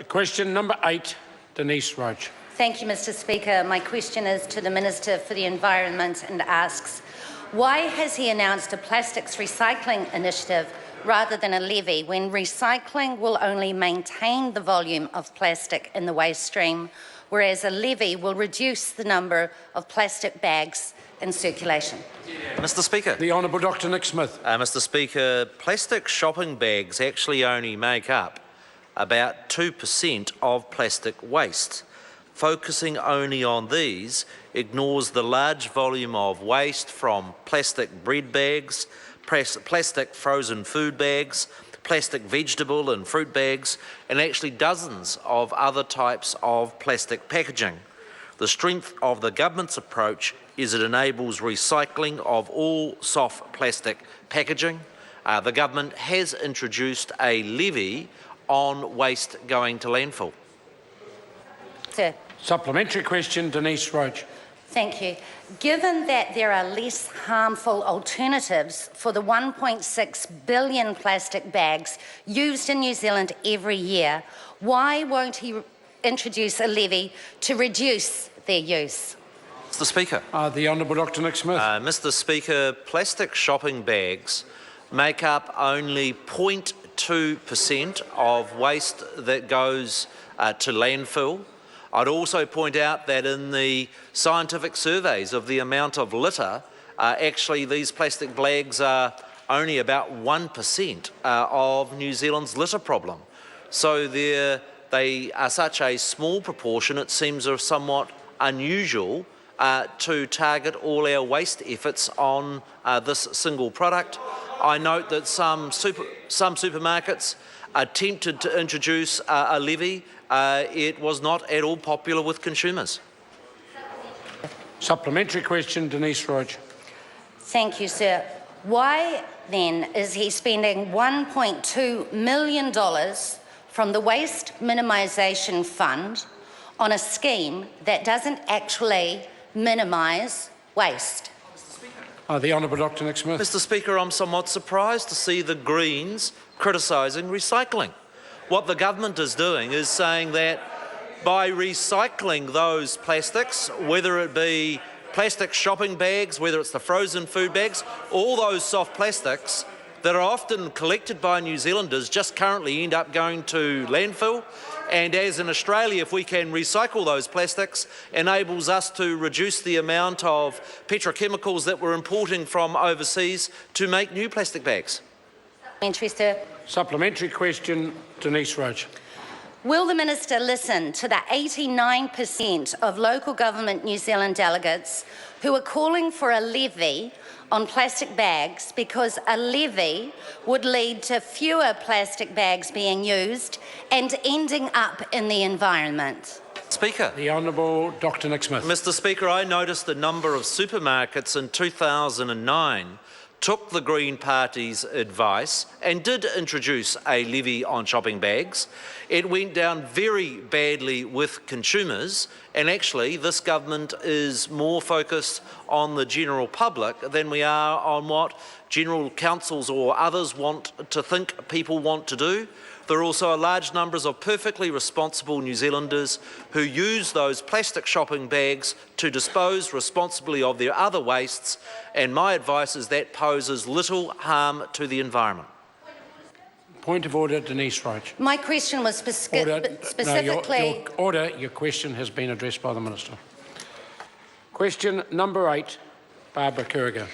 Question number 8, Denise Roche. Thank you, Mr. Speaker. My question is to the Minister for the Environment and asks, why has he announced a plastics recycling initiative rather than a levy when recycling will only maintain the volume of plastic in the waste stream, whereas a levy will reduce the number of plastic bags in circulation? Mr. Speaker. The Honourable Dr Nick Smith. Mr. Speaker, plastic shopping bags actually only make up about 2% of plastic waste. Focusing only on these ignores the large volume of waste from plastic bread bags, plastic frozen food bags, plastic vegetable and fruit bags, and actually dozens of other types of plastic packaging. The strength of the government's approach is it enables recycling of all soft plastic packaging. The government has introduced a levy on waste going to landfill. Sir. Supplementary question, Denise Roche. Thank you. Given that there are less harmful alternatives for the 1.6 billion plastic bags used in New Zealand every year, why won't he introduce a levy to reduce their use? Mr. Speaker. The Honourable Dr Nick Smith. Mr. Speaker, plastic shopping bags make up only 0.2% of waste that goes to landfill. I'd also point out that in the scientific surveys of the amount of litter, actually these plastic bags are only about 1% of New Zealand's litter problem. So they are such a small proportion, it seems somewhat unusual to target all our waste efforts on this single product. I note that some supermarkets attempted to introduce a levy. It was not at all popular with consumers. Supplementary question, Denise Roche. Thank you, sir. Why then is he spending $1.2 million from the Waste Minimisation Fund on a scheme that doesn't actually minimise waste? The Honourable Dr Nick Smith. Mr. Speaker, I'm somewhat surprised to see the Greens criticising recycling. What the government is doing is saying that by recycling those plastics, whether it be plastic shopping bags, whether it's the frozen food bags, all those soft plastics that are often collected by New Zealanders just currently end up going to landfill. And as in Australia, if we can recycle those plastics, enables us to reduce the amount of petrochemicals that we're importing from overseas to make new plastic bags. Supplementary question, Denise Roche. Will the Minister listen to the 89% of local government New Zealand delegates who are calling for a levy on plastic bags because a levy would lead to fewer plastic bags being used and ending up in the environment? Speaker. The Honourable Dr Nick Smith. Mr. Speaker, I noticed a number of supermarkets in 2009 took the Green Party's advice and did introduce a levy on shopping bags. It went down very badly with consumers, and actually this government is more focused on the general public than we are on what general councils or others want to think people want to do. There are also large numbers of perfectly responsible New Zealanders who use those plastic shopping bags to dispose responsibly of their other wastes, and my advice is that poses little harm to the environment. Point of order, Denise Roche. My question was specifically... Your question has been addressed by the Minister. Question number 8, Barbara Kuriger.